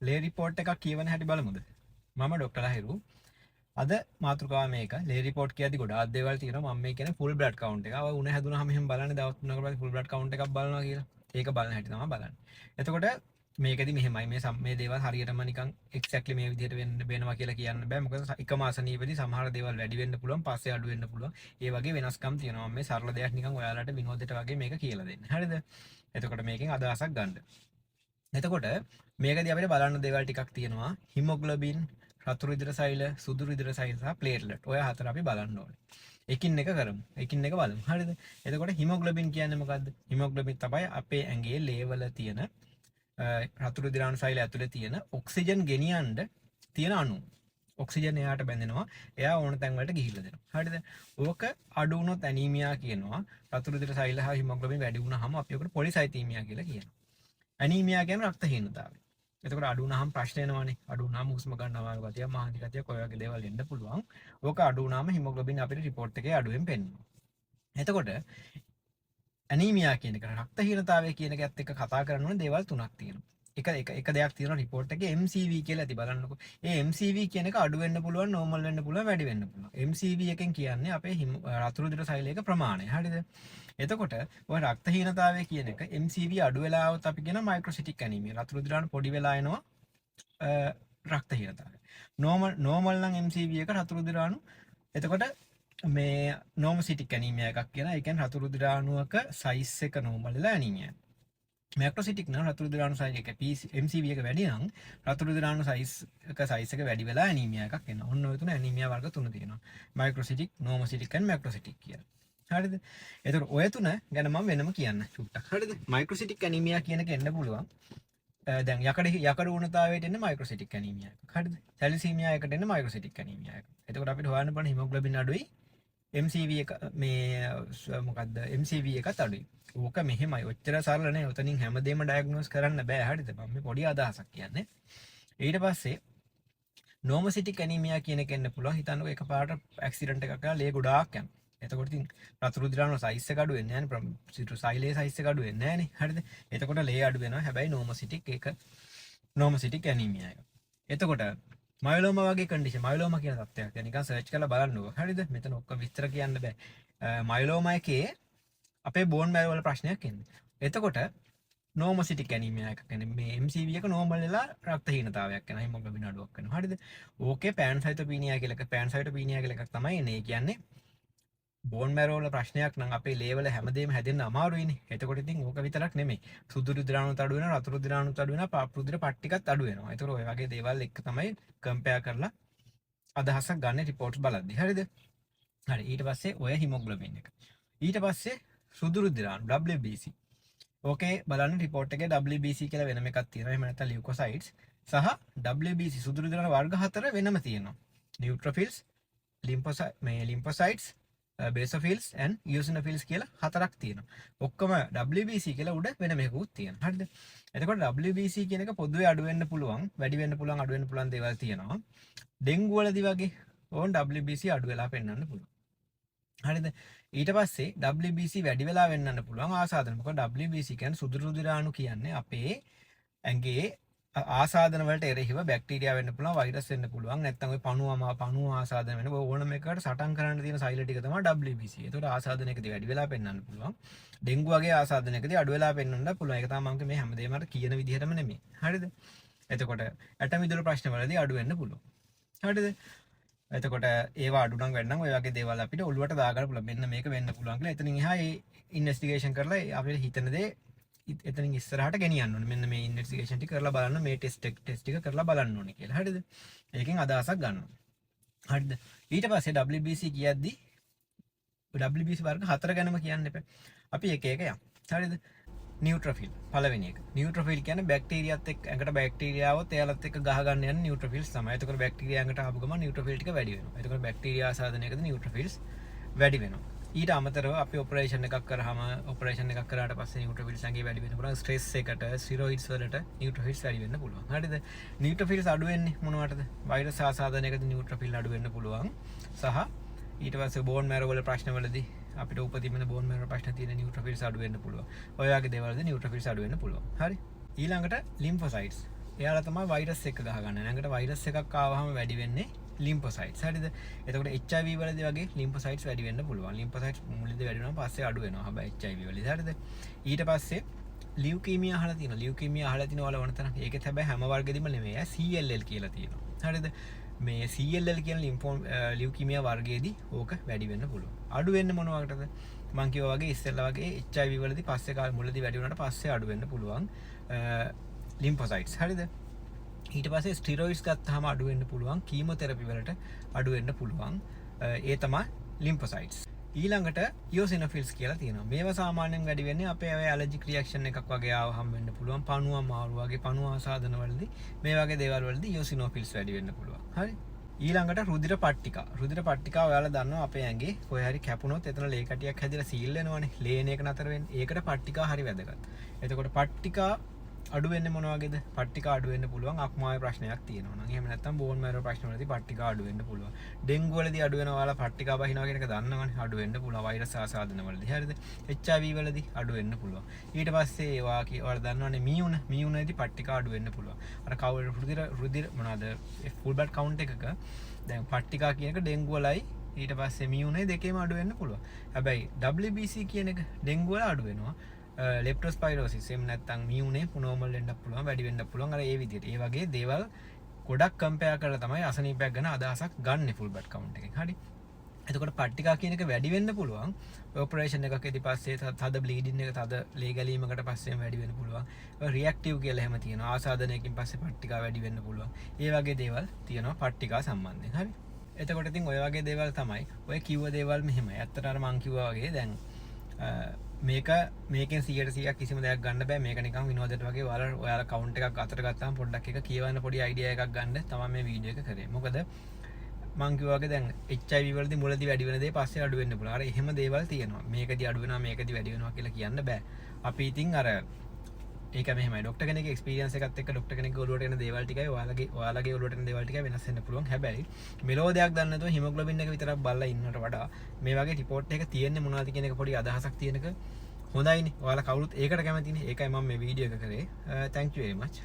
ලේ රිපෝට් එකක් කියවන හැටි බලමුද? මම ඩොක්ටර් ලහිරු. අද මාතෘකාව මේක. ලේ රිපෝට් කියද්දි ගොඩාක් දේවල් තියෙනවා. මම මේ කියන්නේ ෆුල් බ්ලඩ් කවුන්ට් එක. අව උණ හැදුනහම මෙහෙම බලන්නේ දවස් 3කට පස්සේ ෆුල් බ්ලඩ් කවුන්ට් එකක් බලනවා කියලා. ඒක බලන හැටි තමයි බලන්නේ. එතකොට මේකෙදි මෙහෙමයි මේ දේවල් හරියටම නිකන් එක්සැක්ට්ලි මේ විදිහට වෙනවා කියලා කියන්න බෑ. මොකද එකම ආසනීයපදී සමහර දේවල් වැඩි වෙන්න පුළුවන්, පස්සේ අඩු වෙන්න පුළුවන්. ඒ වගේ වෙනස්කම් තියෙනවා. මේ සරල දෙයක් නිකන් ඔයාලට විනෝදයට වගේ මේක කියලා දෙන්න. හරිද? එතකොට මේකෙන් අදහසක් ගන්න. එතකොට මේකදී අපිට බලන්න දේවල් ටිකක් තියෙනවා. හිමොග්ලොබින්, රතු රුධිර සෛල, සුදු රුධිර සෛල සහ ප්ලේට්ලට්. ඔය හතර අපි බලන්න ඕනේ. එකින් එක කරමු. එකින් එක බලමු. හරිද? එතකොට හිමොග්ලොබින් කියන්නේ මොකද්ද? හිමොග්ලොබින් තමයි අපේ ඇඟේ ලේවල තියෙන රතු රුධිරාණු සෛල ඇතුලේ තියෙන ඔක්සිජන් ගෙනියන්න තියෙන අණු. ඔක්සිජන් එයාට බැඳෙනවා. එයා ඕන තැන් වලට ගිහිල්ලා දෙනවා. හරිද? ඕක අඩු වුණොත් ඇනීමියා කියනවා. රතු රුධිර සෛල හා හිමොග්ලොබින් වැඩි වුණාම අපි ඔකට පොලිසයිතීමියා කියලා කියනවා. ඇනීමියා කියන්නේ රක්තහීනතාවය. එතකොට අඩු වුණාම ප්‍රශ්න එනවනේ. අඩු වුණාම හුස්ම ගන්න අමාරු ගතිය, මහන්සි ගතිය, කොයි වගේ දේවල් එන්න පුළුවන්. ඕක අඩු වුණාම හිමොග්ලොබින් අපිට රිපෝට් එකේ අඩුවෙන් පෙන්නනවා. එතකොට ඇනීමියා කියන එක රක්තහීනතාවය කියන එකත් එක්ක කතා කරන්න ඕන දේවල් තුනක් තියෙනවා. එක දෙයක් තියෙනවා රිපෝට් එකේ MCV කියලා ඇති බලන්නකො. ඒ MCV කියන එක අඩු වෙන්න පුළුවන්, නෝමල් වෙන්න පුළුවන්, වැඩි වෙන්න පුළුවන්. MCV එකෙන් කියන්නේ අපේ රතු රුධිර සෛලයක ප්‍රමාණය. හරිද? එතකොට ඔය රක්තහීනතාවය කියන එක MCV අඩු වෙලා આવත් අපි කියන මයික්‍රොසිටික් ඇනීමියා. රතු රුධිරාණු පොඩි වෙලා එනවා රක්තහීනතාවය. නෝමල් නම් MCV එක රතු රුධිරාණු. එතකොට මේ නෝමසිටික් ඇනීමියා එකක් කියන. ඒ කියන්නේ රතු රුධිරාණුවක සයිස් එක නෝමල් වෙලා ඇනීමියා. මැක්‍රොසිටික් නම් රතු රුධිරාණු සයිස් එක MCV එක වැඩි නම් රතු රුධිරාණු සයිස් එක වැඩි වෙලා ඇනීමියා එකක් එනවා. ඔන්න ඔය තුන ඇනීමියා වර්ග තුන තියෙනවා. මයික්‍රොසිටික්, නෝමසිටික් and මැක්‍රොසිටික් කියලා. හරිද? එතකොට ඔය තුන ගැන මම වෙනම කියන්න චුට්ටක්. හරිද? මයික්‍රොසිටික් ඇනීමියා කියන එක එන්න පුළුවන්. දැන් යකඩ ඌනතාවයට එන්න මයික්‍රොසිටික් ඇනීමියා එක. හරිද? තැලිසීමියා එකට එන්න මයික්‍රොසිටික් ඇනීමියා එක. එතකොට අපිට හොයන්න පුළුවන් හිමොග්ලොබින් අඩුයි. MCV එක මේ මොකද්ද? MCV එකත් අඩුයි. ඕක මෙහෙමයි. ඔච්චර සරල නෑ. උතනින් හැමදේම ඩයග්නෝස් කරන්න බෑ. හරිද? මම මේ පොඩි අදහසක් කියන්නේ. ඊට පස්සේ නෝමසිටික් ඇනීමියා කියන එක එන්න පුළුවන්. හිතන්නකො එකපාරට ඇක්සිඩන්ට් එකක් කරලා ලේ ගොඩාක් යනවා. එතකොට ඉතින් රතු රුධිරාණු සයිස් එක අඩු වෙන්නේ නැහැ නේ. සිටු සෛලයේ සයිස් එක අඩු වෙන්නේ නැහැ නේ. හරිද? එතකොට ලේ අඩු වෙනවා. හැබැයි නෝමසිටික් ඇනීමියා එක. එතකොට මයලෝමා වගේ කන්ඩිෂන්, මයලෝමා කියන තත්ත්වයක්. දැන් නිකන් සර්ච් කරලා බලන්නකෝ. හරිද? මෙතන ඔක්කොම විස්තර කියන්න බෑ. මයලෝමා එකේ අපේ බෝන් මැරෝ වල ප්‍රශ්නයක් එන්නේ. එතකොට නෝමසිටික් ඇනීමියා එක කියන්නේ මේ MCV එක නෝමල් වෙලා රක්තහීනතාවයක් වෙනවා. හිමොග්ලොබින් අඩුවක් වෙනවා. හරිද? ඕකේ පෑන්සයිටෝපීනියා කියලා එකක් තමයි එන්නේ. ඒ කියන්නේ බෝන් මැරෝ වල ප්‍රශ්නයක් නම් අපේ ලේ වල හැමදේම හැදෙන්න අමාරුයිනේ. එතකොට ඉතින් ඕක විතරක් නෙමෙයි. සුදු රුධිරාණුත් අඩු වෙනවා, රතු රුධිරාණුත් අඩු වෙනවා, පාප රුධිර පට්ටිකත් අඩු වෙනවා. ඒතකොට ඔය වගේ දේවල් එක්ක තමයි කම්පෙයාර් කරලා අදහසක් ගන්න රිපෝට්ස් බලද්දි. හරිද? හරි. ඊට පස්සේ ඔය හිමොග්ලොබින් එක. ඊට පස්සේ සුදු රුධිරාණු WBC. ඕකේ බලන්න රිපෝට් එකේ WBC කියලා වෙනම එකක් තියෙනවා. එහෙම නැත්නම් ලියුකෝසයිඩ්ස් සහ WBC සුදු රුධිරාණු වර්ග 4 වෙනම තියෙනවා. නියුට්‍රොෆිල්ස්, ලිම්ෆොසයිට්ස්, බේසෝෆිල්ස් and eosinophils කියලා හතරක් තියෙනවා. ඔක්කොම WBC කියලා උඩ වෙන මේකුත් තියෙනවා. හරිද? එතකොට WBC කියන එක පොදුවේ අඩු වෙන්න පුළුවන්, වැඩි වෙන්න පුළුවන්, අඩු වෙන්න පුළුවන් දේවල් තියෙනවා. ඩෙන්ගු වලදී වගේ ඕන් WBC අඩු වෙලා පෙන්වන්න පුළුවන්. හරිද? ඊට පස්සේ WBC වැඩි වෙලා වෙන්නන්න පුළුවන් ආසාදන. මොකද WBC කියන්නේ සුදු රුධිරාණු කියන්නේ අපේ ඇඟේ ආසාදන වලට එරෙහිව බැක්ටීරියා වෙන්න පුළුවන්, වෛරස් වෙන්න පුළුවන්, නැත්නම් ඔය පණුව ආසාදන වෙන ඕනම එකකට සටන් කරන්න තියෙන සෛල ටික තමයි WBC. ඒතකොට ආසාදනයකදී වැඩි වෙලා පෙන්වන්න පුළුවන්. ඩෙන්ගු වගේ ආසාදනයකදී අඩු වෙලා පෙන්වන්න පුළුවන්. ඒක තමයි මම මේ හැමදේම අර කියන විදිහටම නෙමෙයි. හරිද? එතකොට ඇටමිදුළු ප්‍රශ්න වලදී අඩු වෙන්න පුළුවන්. හරිද? එතකොට ඒවා අඩු නම් වැඩි නම් ඔය වගේ දේවල් අපිට ඔළුවට දාගන්න පුළුවන්. මෙන්න මේක වෙන්න පුළුවන් කියලා. එතනින් එහා ඒ ඉන්වෙස්ටිගේෂන් කරලා අපිට හිතන දේ එතනින් ඉස්සරහට ගෙනියන්න ඕනේ. මෙන්න මේ ඉන්වෙස්ටිගේෂන් ටික කරලා බලන්න, මේ ටෙස්ට් ටික කරලා බලන්න ඕනේ කියලා. හරිද? ඒකෙන් අදහසක් ගන්නවා. හරිද? ඊට පස්සේ WBC කියද්දි WBC වර්ග 4 ගැනම කියන්න එපා. අපි එක එක යමු. හරිද? නියුට්‍රොෆිල් පළවෙනි එක. නියුට්‍රොෆිල් කියන්නේ බැක්ටීරියාත් එක්ක ඇඟට බැක්ටීරියා આવොත් එයාලත් එක්ක ගහ ගන්න යන නියුට්‍රොෆිල්ස් තමයි. එතකොට බැක්ටීරියා ඇඟට ආපු ගමන් නියුට්‍රොෆිල් ටික වැඩි වෙනවා. එතකොට බැක්ටීරියා ආසාදනයකදී නියුට්‍රොෆිල්ස් වැඩි වෙනවා. ඊට අමතරව අපි ඔපරේෂන් එකක් කරාම ඔපරේෂන් එකක් කරාට පස්සේ නියුට්‍රොෆිල්ස් ඇඟේ වැඩි වෙන්න පුළුවන්. ස්ට්‍රෙස් එකට, ස්ටිරොයිඩ්ස් වලට නියුට්‍රොෆිල්ස් වැඩි වෙන්න පුළුවන්. හරිද? නියුට්‍රොෆිල්ස් අඩු වෙන්නේ මොනවටද? වෛරස් ආසාදනයකදී නියුට්‍රොෆිල් අඩු වෙන්න පුළුවන්. සහ ඊට පස්සේ බෝන් මැරෝ වල ප්‍රශ්න වලදී අපිට උපදින්න බෝන් මැරෝ ප්‍රශ්න තියෙන නියුට්‍රොෆිල්ස් අඩු වෙන්න පුළුවන්. ඔය වගේ දේවල් වලදී නියුට්‍රොෆිල්ස් අඩු වෙන්න පුළුවන්. හරි? ඊළඟට ලිම්ෆොසයිට්ස්. එයාලා තමයි වෛරස් එක ගහගන්නේ. නැගට වෛරස් එකක් ආවහම වැඩි වෙන්නේ ලිම්ෆොසයිට්ස්. හරිද? එතකොට HIV වලදී වගේ ලිම්ෆොසයිට්ස් වැඩි වෙන්න පුළුවන්. ලිම්ෆොසයිට්ස් මුලදී වැඩි වෙනවා පස්සේ අඩු වෙනවා. හැබැයි HIV වලදී. හරිද? ඊට පස්සේ ලියුකීමියා අහලා තියෙනවා. ලියුකීමියා අහලා තිනවල ඕන තරම්. ඒකෙත් හැබැයි හැම වර්ගෙදිම නෙමෙයි. CLL කියලා තියෙනවා. හරිද? මේ CLL කියන ලියුකීමියා වර්ගයේදී ඕක වැඩි වෙන්න පුළුවන්. අඩු වෙන්නේ මොන වගේද? මං කිව්වා වගේ ඉස්සෙල්ලා වගේ HIV වලදී පස්සේ කාලේ මුලදී වැඩි වුණාට පස්සේ අඩු වෙන්න පුළුවන්. ලිම්ෆොසයිට්ස්. හරිද? ඊට පස්සේ ස්ටිරොයිඩ්ස් ගත්තාම අඩු වෙන්න පුළුවන්. කීමෝതെරපි වලට අඩු වෙන්න පුළුවන්. ඒ තමයි ලිම්ෆොසයිට්ස්. ඊළඟට ඉයෝසිනොෆිල්ස් කියලා තියෙනවා. මේවා සාමාන්‍යයෙන් වැඩි වෙන්නේ අපේ ඔය ඇලර්ජික් රියැක්ෂන් එකක් වගේ ආවහම වෙන්න පුළුවන්. පණුව මාරු වගේ පණුව ආසාදන වලදී මේ වගේ දේවල් වලදී ඉයෝසිනොෆිල්ස් වැඩි වෙන්න පුළුවන්. හරි? ඊළඟට රුධිර පට්ටිකා. රුධිර පට්ටිකා ඔයාලා දන්නවා අපේ ඇඟේ කොහේ හරි කැපුණොත් එතන ලේ කැටියක් හැදිලා සීල් වෙනවනේ. ලේන එක නතර වෙන්නේ. ඒකට පට්ටිකා හරි වැදගත්. එතකොට පට්ටිකා අඩු වෙන්නේ මොන වගේද? පට්ටිකා අඩු වෙන්න පුළුවන් අක්මාවේ ප්‍රශ්නයක් තියෙනවා නම්. එහෙම නැත්නම් බෝන් මැරෝ ප්‍රශ්න වලදී පට්ටිකා අඩු වෙන්න පුළුවන්. ඩෙන්ගු වලදී අඩු වෙනවා. ඔයාලා පට්ටිකා බහිනවා කියන එක දන්නවනේ. අඩු වෙන්න පුළුවන් වෛරස් ආසාදන වලදී. හරිද? HIV වලදී අඩු වෙන්න පුළුවන්. ඊට පස්සේ ඔයාලා දන්නවනේ මියුනේදී පට්ටිකා අඩු වෙන්න පුළුවන්. අර රුධිර මොනවාද? ෆුල් බ්ලඩ් කවුන්ට් එකක දැන් පට්ටිකා කියන එක ඩෙන්ගු වලයි ඊට පස්සේ මියුනේ දෙකේම අඩු වෙන්න පුළුවන්. හැබැයි WBC කියන එක ඩෙන්ගු වල අඩු වෙනවා. ලෙප්ටෝස්පයිරෝසිස් එහෙම නැත්නම් මියුනේ නෝමල් වෙන්න පුළුවන් වැඩි වෙන්න පුළුවන් අර ඒ විදිහට. ඒ වගේ දේවල් ගොඩක් කම්පෙයාර් කරලා තමයි අසනීපයක් ගැන අදහසක් ගන්න ෆුල් බඩ් කවුන්ට් එකෙන්. හරි. එතකොට පට්ටිකා කියන එක වැඩි වෙන්න පුළුවන්. ඔපරේෂන් එකකදී පස්සේ තද බ්ලීඩින් එක තද ලේ ගැලීමකට පස්සේ වැඩි වෙන්න පුළුවන්. රියැක්ටිව් කියලා එහෙම තියෙනවා. ආසාදනයකින් පස්සේ පට්ටිකා වැඩි වෙන්න පුළුවන්. ඒ වගේ දේවල් තියෙනවා පට්ටිකා සම්බන්ධයෙන්. හරි. එතකොට ඉතින් ඔය වගේ දේවල් තමයි ඔය කිව්ව දේවල් මෙහෙමයි. ඇත්තට අර මං කිව්වා වගේ දැන් මේකෙන් 100% කිසිම දෙයක් ගන්න බෑ. මේක නිකන් විනෝදයට වගේ ඔයාලා කවුන්ට් එකක් අතට ගත්තාම පොඩ්ඩක් එක කියවන්න පොඩි අයිඩියා එකක් ගන්න තමයි මේ වීඩියෝ එක කරේ. මොකද මං කිව්වා වගේ දැන් HIV වලදී මුලදී වැඩි වෙන දේ පස්සේ අඩු වෙන්න පුළුවන්. අර එහෙම දේවල් තියෙනවා. මේකදී අඩු වෙනවා මේකදී වැඩි වෙනවා කියලා කියන්න බෑ. අපි ඉතින් අර ඒක මෙහෙමයි. ડોක්ටර් කෙනෙක්ගේ එක්ස්පීරියන්ස් එකත් එක්ක ડોක්ටර් කෙනෙක්ගේ ඔළුවට එන දේවල් ටිකයි ඔයාලගේ ඔළුවට එන දේවල් ටිකයි වෙනස් වෙන්න පුළුවන්. හැබැයි මෙලෝ දෙයක් දන්නේ නැතුව හිමොග්ලොබින් එක විතරක් බලලා ඉන්නට වඩා මේ වගේ රිපෝට් එක තියෙන්නේ මොනවද කියන එක පොඩි අදහසක් තියෙනක හොඳයිනේ. ඔයාලා කවුරුත් ඒකට කැමතිනේ. ඒකයි මම මේ වීඩියෝ එක කරේ. thank you very much.